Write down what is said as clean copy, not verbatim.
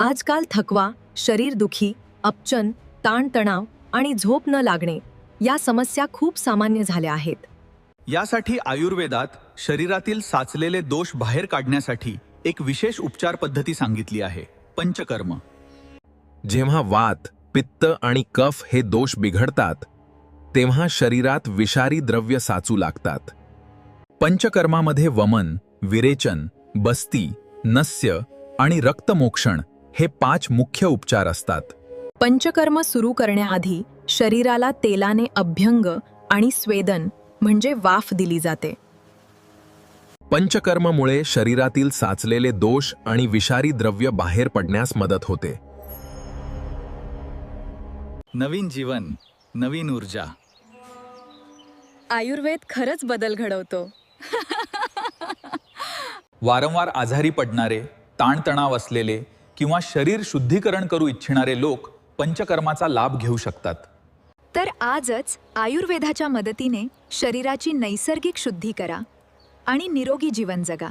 आजकाल थकवा, शरीरदुखी, अपचन, ताणतणाव आणि झोप न लागणे या समस्या खूप सामान्य झाल्या आहेत. यासाठी आयुर्वेदात शरीरातील साचलेले दोष बाहेर काढण्यासाठी एक विशेष उपचार पद्धती सांगितली आहे, पंचकर्म. जेव्हा वात, पित्त आणि कफ हे दोष बिघडतात, तेव्हा शरीरात विषारी द्रव्य साचू लागतात. पंचकर्मामध्ये वमन, विरेचन, बस्ती, नस्य आणि रक्तमोक्षण हे 5 मुख्य उपचार असतात. पंचकर्म सुरू करण्याआधी शरीराला तेलाने अभ्यंग आणि स्वेदन म्हणजे वाफ दिली जाते. पंचकर्ममुळे शरीरातील साचलेले दोष आणि विषारी द्रव्य बाहेर पडण्यास मदत होते. नवीन जीवन, नवीन ऊर्जा. आयुर्वेद खरंच बदल घडवतो. वारंवार आजारी पडणारे, ताणतणाव असलेले किंवा शरीर शुद्धीकरण करू इच्छिणारे लोक पंचकर्माचा लाभ घेऊ शकतात. तर आजच आयुर्वेदाच्या मदतीने शरीराची नैसर्गिक शुद्धी करा आणि निरोगी जीवन जगा.